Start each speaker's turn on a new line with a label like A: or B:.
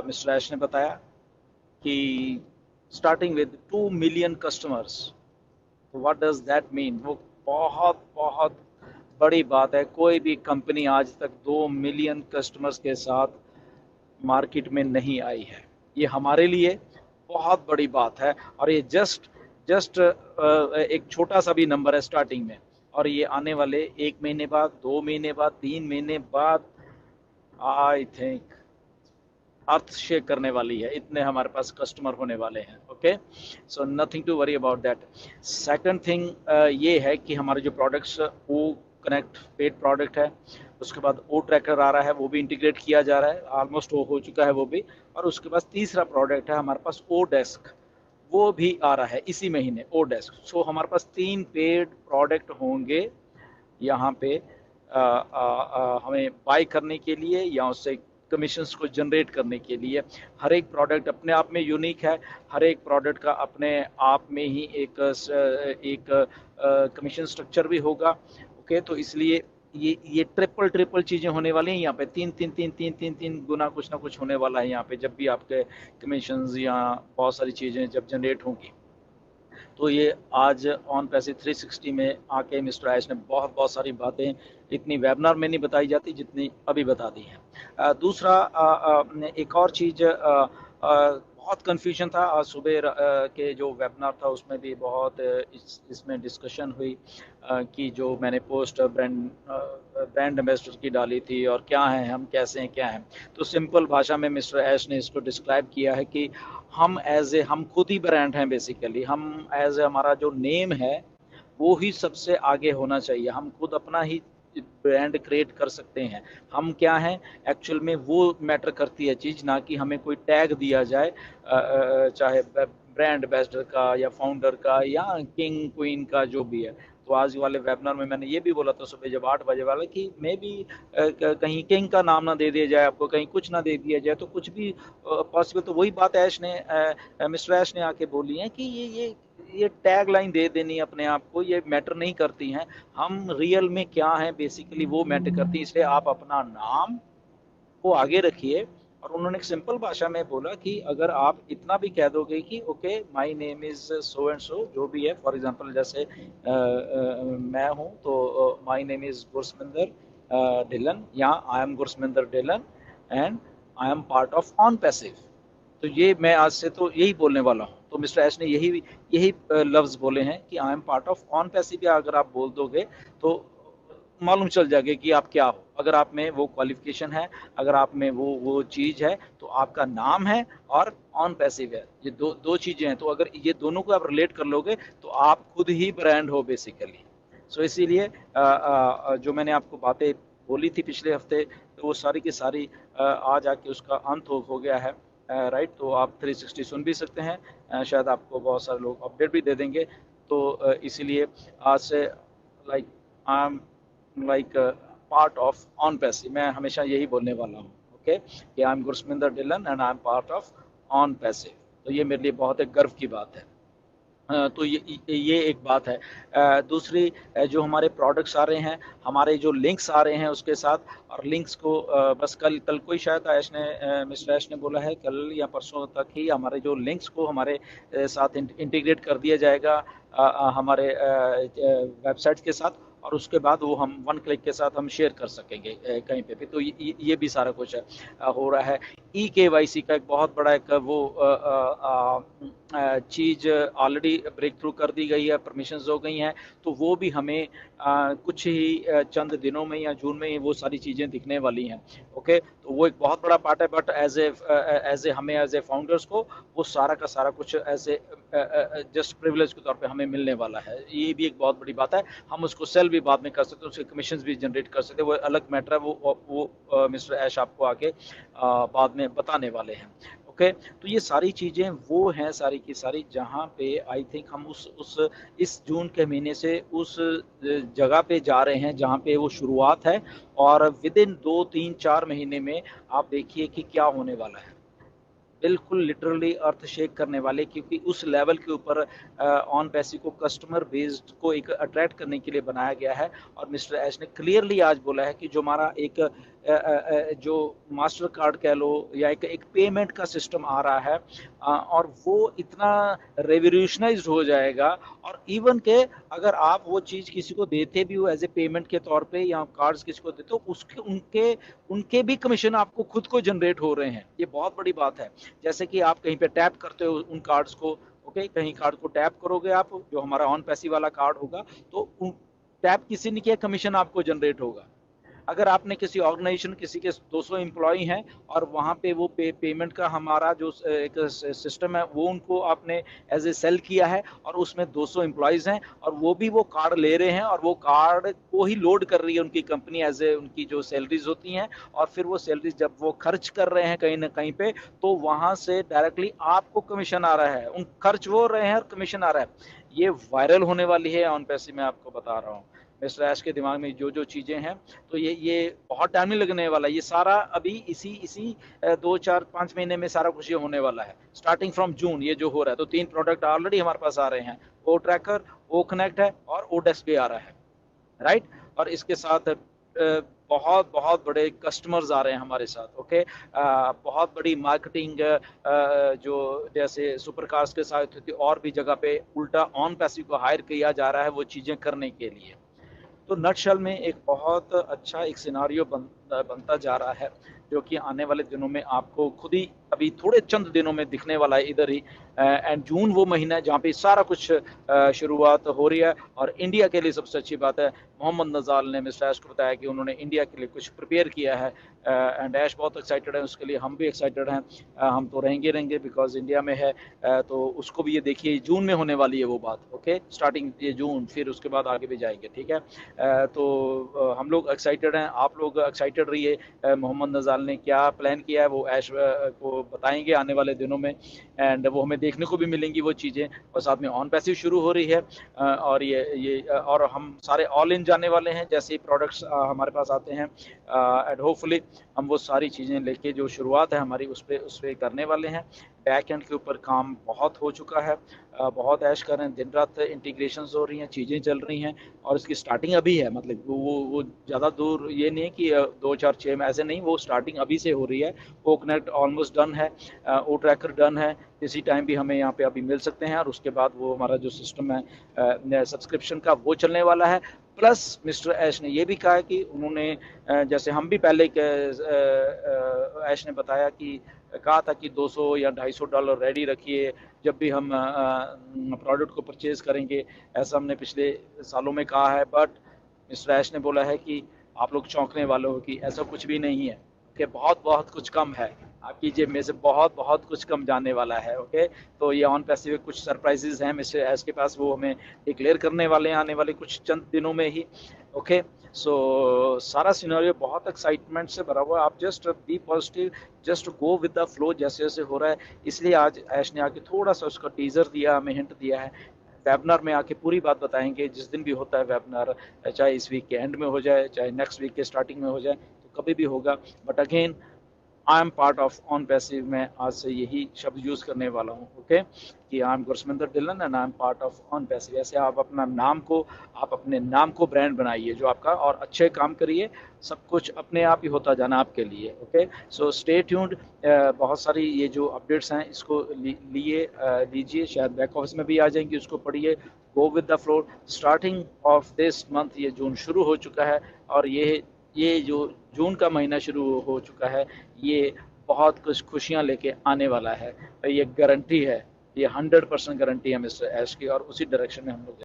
A: Mister ऐश ने बताया कि स्टार्टिंग विद 2 मिलियन कस्टमर्स, तो व्हाट डज दैट मीन? वो बहुत बहुत बड़ी बात है। कोई भी कंपनी आज तक 2 मिलियन कस्टमर्स के साथ मार्केट में नहीं आई है। ये हमारे लिए बहुत बड़ी बात है, और ये जस्ट जस्ट एक छोटा सा भी नंबर है स्टार्टिंग में, और ये आने वाले 1 महीने बाद, 2 महीने बाद, 3 महीने बाद आई थिंक अर्थ शेक करने वाली है। इतने हमारे पास कस्टमर होने वाले हैं। Okay, so nothing to worry about that. Second thing ये है कि हमारे जो प्रोडक्ट्स, वो कनेक्ट पेड प्रोडक्ट है, उसके बाद ओ ट्रैकर आ रहा है, वो भी इंटीग्रेट किया जा रहा है, ऑलमोस्ट हो चुका है वो भी। और उसके बाद तीसरा प्रोडक्ट है हमारे पास ओ डेस्क, वो भी आ रहा है इसी महीने, ओ डेस्क। सो हमारे पास 3 पेड प्रोडक्ट होंगे यहाँ पे हमें बाय करने के लिए या उससे कमीशंस को जनरेट करने के लिए। हर एक प्रोडक्ट अपने आप में यूनिक है, हर एक प्रोडक्ट का अपने आप में ही एक कमीशन स्ट्रक्चर भी होगा। ओके, तो इसलिए ये ट्रिपल ट्रिपल चीज़ें होने वाली हैं यहाँ पे, तीन तीन तीन तीन तीन तीन गुना कुछ ना कुछ होने वाला है यहाँ पे, जब भी आपके कमीशंस या बहुत सारी चीज़ें जब जनरेट होंगी। तो ये आज ऑन पैसे 360 में आके मिस्टर आयश ने बहुत बहुत सारी बातें इतनी वेबिनार में नहीं बताई जाती जितनी अभी बता दी हैं। दूसरा एक और चीज़, बहुत कन्फ्यूजन था आज सुबह के जो वेबिनार था उसमें भी बहुत इसमें डिस्कशन हुई कि जो मैंने पोस्ट ब्रांड एम्बेसडर की डाली थी और क्या हैं हम, कैसे हैं, क्या हैं। तो सिंपल भाषा में मिस्टर ऐश ने इसको डिस्क्राइब किया है कि हम खुद ही ब्रांड हैं बेसिकली। हम एज ए हमारा जो नेम है वो ही सबसे आगे होना चाहिए। हम खुद अपना ही ब्रांड क्रिएट कर सकते हैं। हम क्या हैं एक्चुअल में, वो मैटर करती है चीज़, ना कि हमें कोई टैग दिया जाए, चाहे ब्रांड एम्बेसडर का या फाउंडर का या किंग क्वीन का, जो भी है। तो आज वाले वेबिनार में मैंने ये भी बोला था सुबह जब 8 बजे वाला कि मे भी कहीं किंग का नाम ना दे दिया जाए आपको, कहीं कुछ ना दे दिया जाए, तो कुछ भी पॉसिबल। तो वही बात ऐश ने मिस्टर ऐश ने आके बोली है कि ये टैग लाइन दे देनी अपने आप को, ये मैटर नहीं करती हैं। हम रियल में क्या हैं बेसिकली वो मैटर करती है। इसलिए आप अपना नाम को आगे रखिए। और उन्होंने एक सिंपल भाषा में बोला कि अगर आप इतना भी कह दोगे कि okay my name is so and so, जो भी है, फॉर एग्जांपल जैसे मैं हूं तो my name is Gursaminder Dhillon, या I am Gursaminder Dhillon and I am part of on passive. तो ये मैं आज से तो यही बोलने वाला हूँ। तो मिस्टर एस ने यही यही लफ्ज बोले हैं कि I am part of on passive. अगर आप बोल दोगे तो मालूम चल जाएगा कि आप क्या हो। अगर आप में वो क्वालिफिकेशन है, अगर आप में वो चीज है, तो आपका नाम है और ऑन पैसिव है, ये दो चीजें हैं। तो अगर ये दोनों को आप रिलेट कर लोगे तो आप खुद ही ब्रांड हो बेसिकली। सो इसीलिए जो मैंने आपको बातें बोली थी पिछले हफ्ते, तो वो सारी की सारी आज आके उसका अंत हो गया है। राइट, तो आप 360 सुन भी सकते हैं। शायद आपको बहुत सारे लोग अपडेट भी दे देंगे। तो इसीलिए आज से like I am like part of on passive, मैं हमेशा यही बोलने वाला हूँ। ओके, कि I am Gursaminder Dhillon and I am part of on passive. तो ये मेरे लिए बहुत एक गर्व की बात है। तो ये एक बात है। दूसरी, जो हमारे प्रोडक्ट्स आ रहे हैं, हमारे जो लिंक्स आ रहे हैं उसके साथ, और लिंक्स को बस कल कल को ही शायद मिस्टर ऐश ने बोला है, कल या परसों तक ही हमारे जो लिंक्स को हमारे साथ इंटीग्रेट कर दिया जाएगा हमारे वेबसाइट के साथ, और उसके बाद वो हम 1 क्लिक के साथ हम शेयर कर सकेंगे कहीं पे भी। तो ये भी सारा कुछ हो रहा है। KYC का एक बहुत बड़ा एक वो चीज़ ऑलरेडी ब्रेक थ्रू कर दी गई है, परमिशंस हो गई हैं। तो वो भी हमें कुछ ही चंद दिनों में या जून में ही वो सारी चीज़ें दिखने वाली हैं। ओके, तो वो एक बहुत बड़ा पार्ट है। बट एज ए हमें एज ए फाउंडर्स को वो सारा का सारा कुछ एज ए जस्ट प्रिविलेज के तौर पे हमें मिलने वाला है। ये भी एक बहुत बड़ी बात है। हम उसको सेल भी बाद में कर सकते हैं, उसके कमीशन भी जनरेट कर सकते हैं, वो अलग मैटर है। वो मिस्टर ऐश आपको आके बाद में बताने वाले हैं। ओके, तो ये सारी चीज़ें वो हैं सारी की सारी, जहाँ पे आई थिंक हम उस इस जून के महीने से उस जगह पे जा रहे हैं जहाँ पे वो शुरुआत है। और विद इन 2 3 4 महीने में आप देखिए कि क्या होने वाला है। बिल्कुल लिटरली अर्थ शेक करने वाले, क्योंकि उस लेवल के ऊपर ऑन पैसी को कस्टमर बेस्ड को एक अट्रैक्ट करने के लिए बनाया गया है। और मिस्टर ऐश ने क्लियरली आज बोला है कि जो हमारा एक जो मास्टर कार्ड कह लो या एक पेमेंट का सिस्टम आ रहा है, और वो इतना रेवोल्यूशनाइज्ड हो जाएगा। और इवन के अगर आप वो चीज़ किसी को देते भी हो एज ए पेमेंट के तौर पे या कार्ड्स किसी को देते हो, उसके उनके उनके भी कमीशन आपको खुद को जनरेट हो रहे हैं। ये बहुत बड़ी बात है। जैसे कि आप कहीं पे टैप करते हो उन कार्ड्स को, ओके, कहीं कार्ड को टैप करोगे आप, जो हमारा ऑन पैसी वाला कार्ड होगा, तो टैप किसी ने किया, कमीशन आपको जनरेट होगा। अगर आपने किसी ऑर्गेनाइजेशन, किसी के 200 एम्प्लॉय हैं और वहाँ पे वो पेमेंट का हमारा जो एक सिस्टम है वो उनको आपने एज ए सेल किया है, और उसमें 200 एम्प्लॉयज़ हैं और वो भी वो कार्ड ले रहे हैं और वो कार्ड को ही लोड कर रही है उनकी कंपनी एज ए उनकी जो सैलरीज होती हैं, और फिर वो सैलरीज जब वो खर्च कर रहे हैं कहीं ना कहीं पे, तो वहाँ से डायरेक्टली आपको कमीशन आ रहा है, उन खर्च वो रहे हैं और कमीशन आ रहा है। ये वायरल होने वाली है ऑन पैसे, मैं आपको बता रहा हूँ। मिस्टर ऐश के दिमाग में जो जो चीज़ें हैं, तो ये बहुत टाइम नहीं लगने वाला। ये सारा अभी इसी इसी 2 4 5 महीने में सारा कुछ ये होने वाला है, स्टार्टिंग फ्रॉम जून ये जो हो रहा है। तो 3 प्रोडक्ट ऑलरेडी हमारे पास आ रहे हैं, ओ ट्रैकर, ओ कनेक्ट है और ओ डेस्क भी आ रहा है, राइट। और इसके साथ बहुत बहुत बड़े कस्टमर्स आ रहे हैं हमारे साथ, ओके। बहुत बड़ी मार्केटिंग जो जैसे सुपरकार्स के साथ होती, और भी जगह पे उल्टा ऑन पैसिव को हायर किया जा रहा है वो चीज़ें करने के लिए। तो नटशल में एक बहुत अच्छा एक सिनारियो बनता जा रहा है, जो कि आने वाले दिनों में आपको खुद ही अभी थोड़े चंद दिनों में दिखने वाला है इधर ही। एंड जून वो महीना है जहाँ पे सारा कुछ शुरुआत हो रही है। और इंडिया के लिए सबसे अच्छी बात है, मोहम्मद नज़ाल ने मिस्टर ऐश को बताया कि उन्होंने इंडिया के लिए कुछ प्रिपेयर किया है, एंड ऐश बहुत एक्साइटेड है उसके लिए, हम भी एक्साइटेड हैं। हम तो रहेंगे बिकॉज इंडिया में है। तो उसको भी ये देखिए, जून में होने वाली है वो बात, ओके, स्टार्टिंग ये जून, फिर उसके बाद आगे भी जाएंगे, ठीक है। तो हम लोग एक्साइटेड हैं, आप लोग एक्साइटेड रहिए। मोहम्मद नज़ाल ने क्या प्लान किया है वो ऐश को बताएंगे आने वाले दिनों में, एंड वो हमें देखने को भी मिलेंगी वो चीज़ें। और साथ में ऑन पैसिव शुरू हो रही है, और ये और हम सारे ऑल इन जाने वाले हैं जैसे ही प्रोडक्ट्स हमारे पास आते हैं, एंड होपफुली हम वो सारी चीज़ें लेके जो शुरुआत है हमारी उस पर करने वाले हैं। बैक एंड के ऊपर काम बहुत हो चुका है, बहुत ऐश कर रहे हैं, दिन रात इंटीग्रेशन हो रही हैं, चीज़ें चल रही हैं, और इसकी स्टार्टिंग अभी है। मतलब वो ज़्यादा दूर ये नहीं है कि 2 4 6 में, ऐसे नहीं, वो स्टार्टिंग अभी से हो रही है। ओ कनेक्ट ऑलमोस्ट डन है, ओ ट्रैकर डन है, किसी टाइम भी हमें यहाँ पे अभी मिल सकते हैं। और उसके बाद वो हमारा जो सिस्टम है सब्सक्रिप्शन का वो चलने वाला है। प्लस मिस्टर ऐश ने ये भी कहा है कि उन्होंने जैसे हम भी पहले ऐश ने बताया कि कहा था कि 200 या $250 रेडी रखिए जब भी हम प्रोडक्ट को परचेज करेंगे, ऐसा हमने पिछले सालों में कहा है। बट मिस्टर ऐश ने बोला है कि आप लोग चौंकने वाले हो कि ऐसा कुछ भी नहीं है, कि बहुत बहुत कुछ कम है, आपकी जेब में से बहुत बहुत कुछ कम जाने वाला है, ओके। तो ये ऑन पैसिव कुछ सरप्राइजेज हैं मिस्टर एस के पास, वो हमें डिक्लेयर करने वाले हैं आने वाले कुछ चंद दिनों में ही, ओके। सो सारा सिनेरियो बहुत एक्साइटमेंट से भरा हुआ है। आप just be positive, just go with the flow जैसे जैसे हो रहा है। इसलिए आज ऐश ने आके थोड़ा सा उसका टीजर दिया, हमें हिंट दिया है। वेबिनार में आके पूरी बात बताएंगे, जिस दिन भी होता है वेबिनार, चाहे इस वीक के एंड में हो जाए, चाहे नेक्स्ट वीक के स्टार्टिंग में हो जाए, तो कभी भी होगा। But again I am part of on passive में आज से यही शब्द यूज़ करने वाला हूँ, ओके, कि I am Gursaminder Dhillon and I am part of on passive. ऐसे आप अपने नाम को ब्रांड बनाइए जो आपका, और अच्छे काम करिए, सब कुछ अपने आप ही होता जाना आपके लिए, ओके। So stay tuned. बहुत सारी ये जो अपडेट्स हैं इसको लीजिए, शायद बैक ऑफिस में भी आ जाएंगी, उसको पढ़िए। Go with the flow. Starting of this month ये जून शुरू हो चुका है, और ये जो जून का महीना शुरू हो चुका है, ये बहुत कुछ खुशियां लेके आने वाला है। ये गारंटी है, ये 100% गारंटी है मिस्टर ऐश की, और उसी डायरेक्शन में हम लोग